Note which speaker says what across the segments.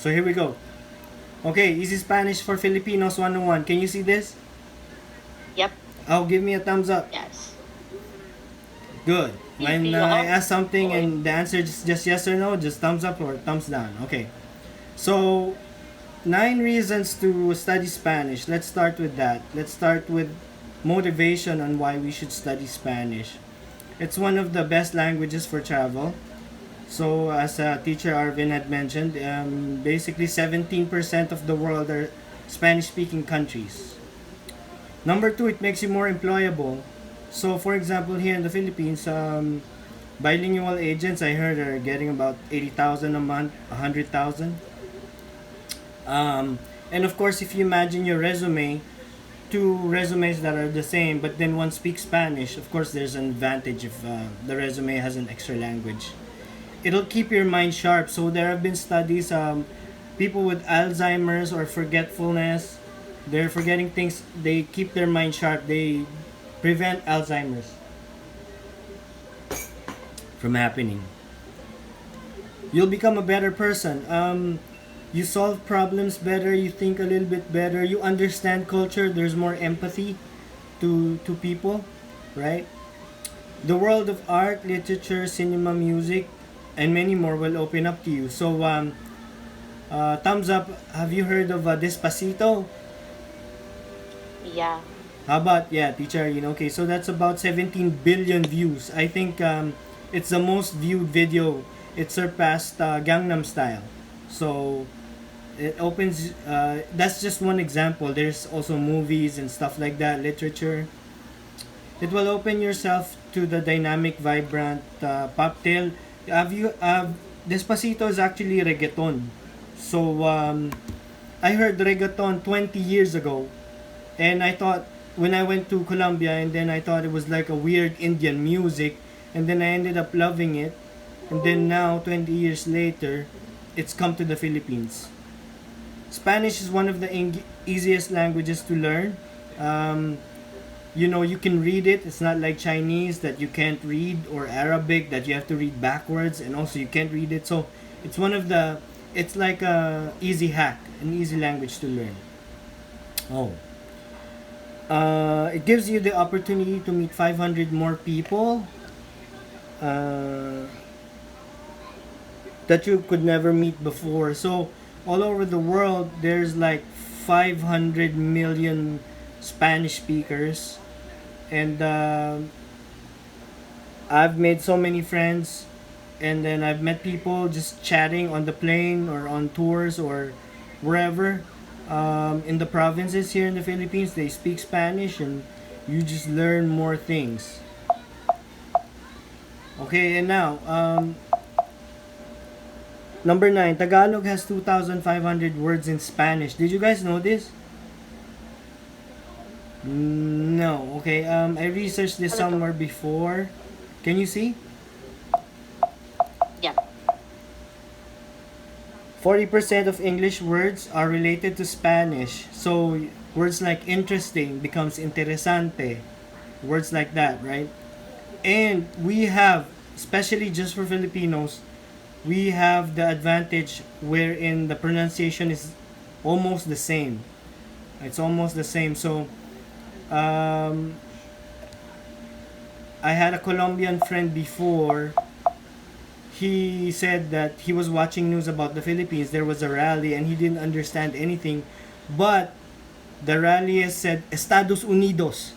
Speaker 1: So here we go. Okay, Easy Spanish for Filipinos 101. Can you see this?
Speaker 2: Yep.
Speaker 1: Oh, give me a thumbs up.
Speaker 2: Yes.
Speaker 1: Good. When I
Speaker 2: Yup.
Speaker 1: ask something
Speaker 2: Boy.
Speaker 1: and the answer is just yes or no, just thumbs up or thumbs down. Okay. So, 9 reasons to study Spanish. Let's start with that. Let's start with motivation on why we should study Spanish. It's one of the best languages for travel. So, as teacher Arvin had mentioned, basically 17% of the world are Spanish speaking countries. Number two, it makes you more employable. So, for example, here in the Philippines, bilingual agents I heard are getting about 80,000 a month, 100,000. And of course, if you imagine your resume, two resumes that are the same, but then one speaks Spanish, of course, there's an advantage if the resume has an extra language. It'll keep your mind sharp. So there have been studies, people with Alzheimer's or forgetfulness, they're forgetting things, they keep their mind sharp. They prevent Alzheimer's from happening. You'll become a better person. You solve problems better, you think a little bit better, you understand culture, there's more empathy to people, right? The world of art, literature, cinema, music, and many more will open up to you. So, thumbs up. Have you heard of Despacito?
Speaker 2: Yeah.
Speaker 1: How about, yeah, teacher, okay, so that's about 17 billion views. I think it's the most viewed video. It surpassed Gangnam Style. So, it opens, that's just one example. There's also movies and stuff like that, literature. It will open yourself to the dynamic, vibrant pop tale. Despacito is actually reggaeton. So, I heard reggaeton 20 years ago. And I thought, when I went to Colombia, and then I thought it was like a weird Indian music. And then I ended up loving it. And then now, 20 years later, it's come to the Philippines. Spanish is one of the easiest languages to learn. You can read it. It's not like Chinese that you can't read, or Arabic that you have to read backwards, and also you can't read it. So it's one of the, it's like a easy hack, an easy language to learn. Oh. It gives you the opportunity to meet 500 more people that you could never meet before. So all over the world, there's like 500 million Spanish speakers, and I've made so many friends, and then I've met people just chatting on the plane or on tours or wherever. In the provinces here in the Philippines, they speak Spanish, and you just learn more things. Okay, and now, number 9, Tagalog has 2,500 words in Spanish. Did you guys know this? No. Okay, I researched this
Speaker 2: Ano to?
Speaker 1: somewhere before. Can you see?
Speaker 2: Yeah.
Speaker 1: 40% of English words are related to Spanish. So, words like interesting becomes interesante. Words like that, right? And we have, especially just for Filipinos, we have the advantage wherein the pronunciation is almost the same. It's almost the same. So, um, I had a Colombian friend before. He said that he was watching news about the Philippines. There was a rally and he didn't understand anything. But the rally said Estados Unidos.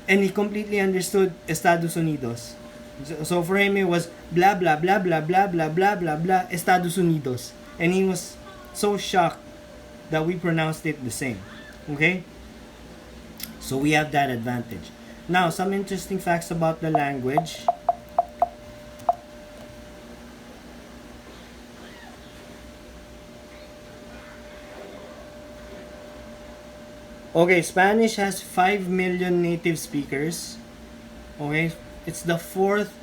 Speaker 1: And he completely understood Estados Unidos. So for him it was blah blah blah blah blah blah blah blah blah Estados Unidos. And he was so shocked that we pronounced it the same. Okay? So we have that advantage. Now, some interesting facts about the language. Okay, Spanish has 5 million native speakers. Okay, it's the fourth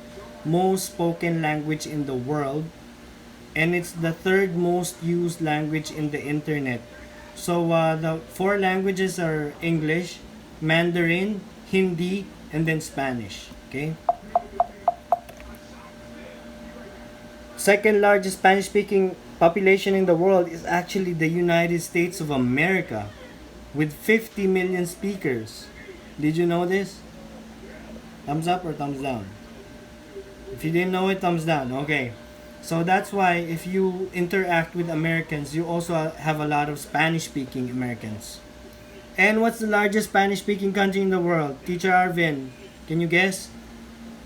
Speaker 1: most spoken language in the world, and it's the third most used language in the internet. So the four languages are English, Mandarin, Hindi, and then Spanish. Okay. Second largest Spanish speaking population in the world is actually the United States of America with 50 million speakers. Did you know this? Thumbs up or thumbs down? If you didn't know it, thumbs down. Okay. So that's why if you interact with Americans, you also have a lot of Spanish speaking Americans. And what's the largest Spanish speaking country in the world? Teacher Arvin, can you guess?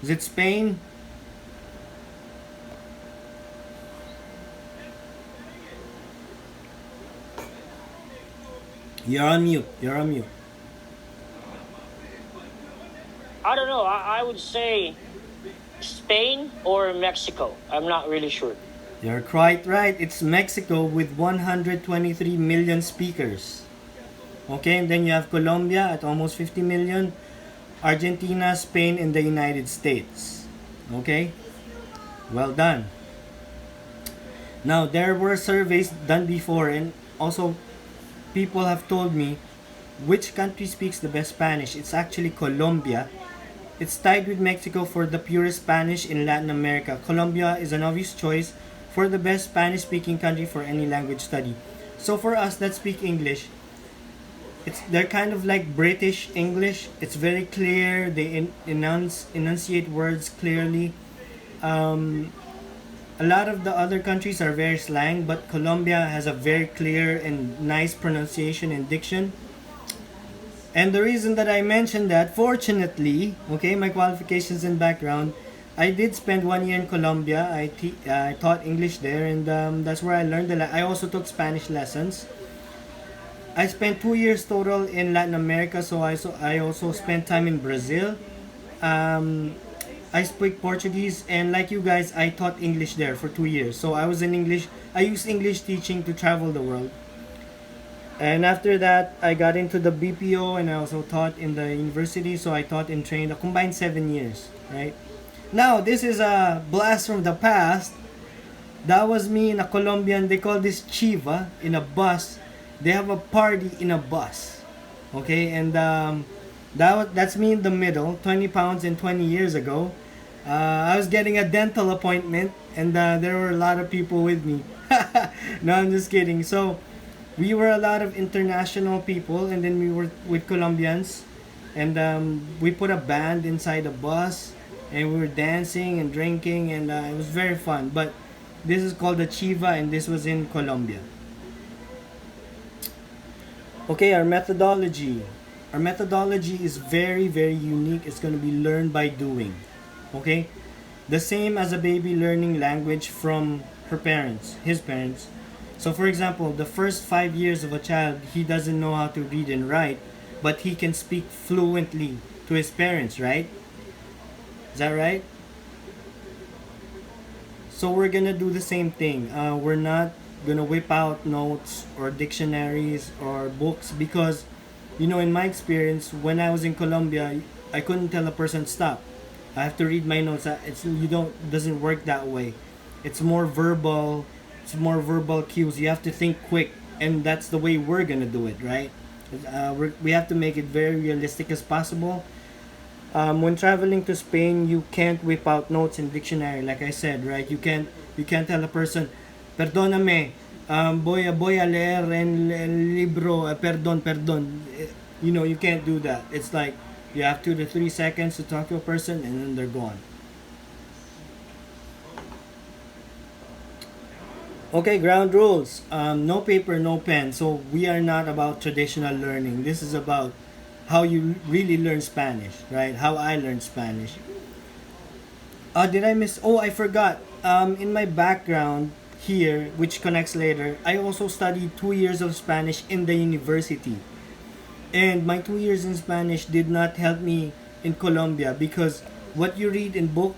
Speaker 1: Is it Spain? You're on mute. You're on mute.
Speaker 2: I don't know. I would say Spain or Mexico. I'm not really sure.
Speaker 1: You're quite right. It's Mexico with 123 million speakers. Okay, and then you have Colombia at almost 50 million, Argentina, Spain, and the United States. Okay, well done. Now, there were surveys done before, and also people have told me which country speaks the best Spanish. It's actually Colombia. It's tied with Mexico for the purest Spanish in Latin America. Colombia is an obvious choice for the best Spanish speaking country for any language study. So for us that speak English, they're kind of like British English. It's very clear. They enunciate words clearly. A lot of the other countries are very slang, but Colombia has a very clear and nice pronunciation and diction. And the reason that I mentioned that, fortunately, okay, my qualifications and background, I did spend 1 year in Colombia. I taught English there, and that's where I learned I also took Spanish lessons. I spent 2 years total in Latin America, so I also spent time in Brazil. I speak Portuguese, and like you guys, I taught English there for 2 years. So I was in English. I used English teaching to travel the world. And after that, I got into the BPO, and I also taught in the university. So I taught and trained a combined 7 years, right? Now, this is a blast from the past. That was me in a Colombian, they call this chiva, in a bus. They have a party in a bus. Okay, and that's me in the middle, 20 pounds and 20 years ago. I was getting a dental appointment, and there were a lot of people with me. No, I'm just kidding. So, we were a lot of international people, and then we were with Colombians, and we put a band inside the bus, and we were dancing and drinking, and it was very fun. But this is called the Chiva, and this was in Colombia. Okay, our methodology. Our methodology is very, very unique. It's going to be learned by doing. Okay? The same as a baby learning language from his parents. So for example, the first 5 years of a child, he doesn't know how to read and write, but he can speak fluently to his parents, right? Is that right? So we're gonna do the same thing. We're not gonna whip out notes or dictionaries or books because, in my experience, when I was in Colombia, I couldn't tell a person stop. I have to read my notes. Doesn't work that way. It's more verbal. It's more verbal cues. You have to think quick, and that's the way we're gonna do it, right? We have to make it very realistic as possible. When traveling to Spain, you can't whip out notes in dictionary, like I said, right? You can't tell a person, perdóname, voy a leer el libro, perdón. You can't do that. It's like you have 2 to 3 seconds to talk to a person, and then they're gone. Okay, ground rules. No paper, no pen. So we are not about traditional learning. This is about how you really learn Spanish, right? How I learned Spanish. Did I miss? Oh, I forgot. In my background here, which connects later, I also studied 2 years of Spanish in the university. And my 2 years in Spanish did not help me in Colombia because what you read in book,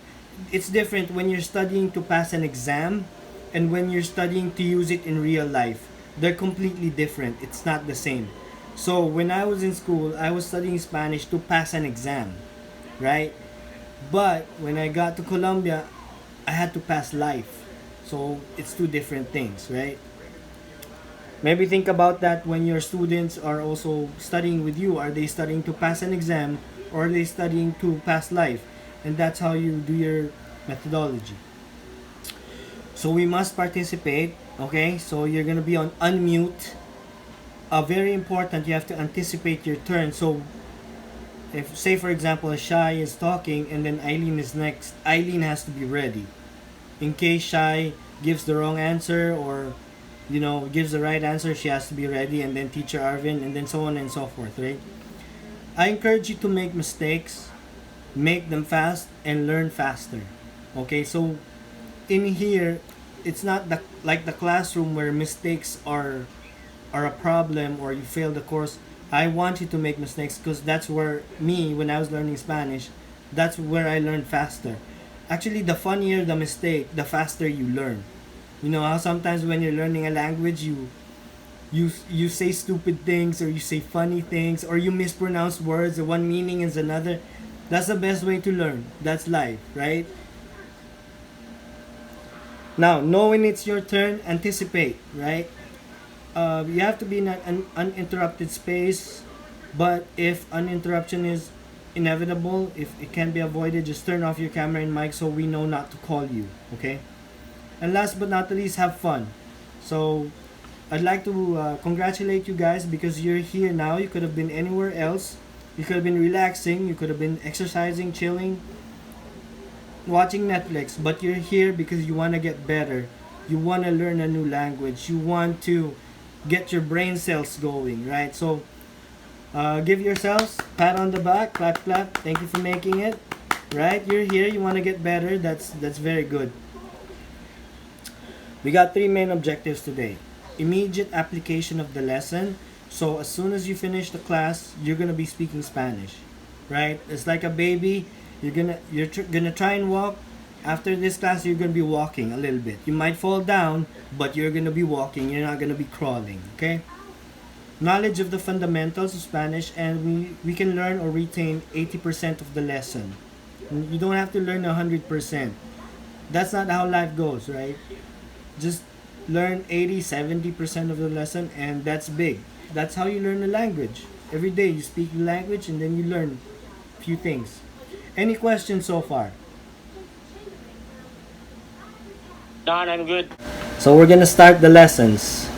Speaker 1: it's different when you're studying to pass an exam and when you're studying to use it in real life. They're completely different. It's not the same. So when I was in school, I was studying Spanish to pass an exam, right? But when I got to Colombia, I had to pass life. So it's two different things, right? Maybe think about that when your students are also studying with you. Are they studying to pass an exam or are they studying to pass life? And that's how you do your methodology. So we must participate. Okay, so you're gonna be on unmute. Very important, you have to anticipate your turn. So if, say for example, Shai is talking and then Eileen is next, Eileen has to be ready in case Shai gives the wrong answer, or gives the right answer. She has to be ready, and then teacher Arvin, and then so on and so forth, right? I encourage you to make mistakes, make them fast, and learn faster. Okay, so in here, it's not like the classroom where mistakes are a problem or you fail the course. I want you to make mistakes, because that's where when I was learning Spanish, that's where I learned faster. Actually, the funnier the mistake, the faster you learn. You know how sometimes when you're learning a language, you say stupid things, or you say funny things, or you mispronounce words, or one meaning is another. That's the best way to learn. That's life, right? Now, knowing it's your turn, anticipate, right? You have to be in an uninterrupted space, but if uninterruption is inevitable, if it can be avoided, just turn off your camera and mic so we know not to call you, okay? And last but not least, have fun. So I'd like to congratulate you guys, because you're here now. You could have been anywhere else. You could have been relaxing, you could have been exercising, chilling, watching Netflix, but you're here because you want to get better. You want to learn a new language. You want to get your brain cells going, right? So give yourselves pat on the back, clap clap. Thank you for making it, right? You're here, you want to get better. That's very good. We got 3 main objectives today. Immediate application of the lesson. So as soon as you finish the class, you're gonna be speaking Spanish, right? It's like a baby. You're gonna try and walk. After this class, you're gonna be walking a little bit. You might fall down, but you're gonna be walking. You're not gonna be crawling. Okay. Knowledge of the fundamentals of Spanish, and we can learn or retain 80% of the lesson. You don't have to learn 100%. That's not how life goes, right? Just learn 80-70% of the lesson, and that's big. That's how you learn a language. Every day you speak the language, and then you learn a few things. Any questions so far?
Speaker 2: Don, I'm good.
Speaker 1: So we're gonna start the lessons.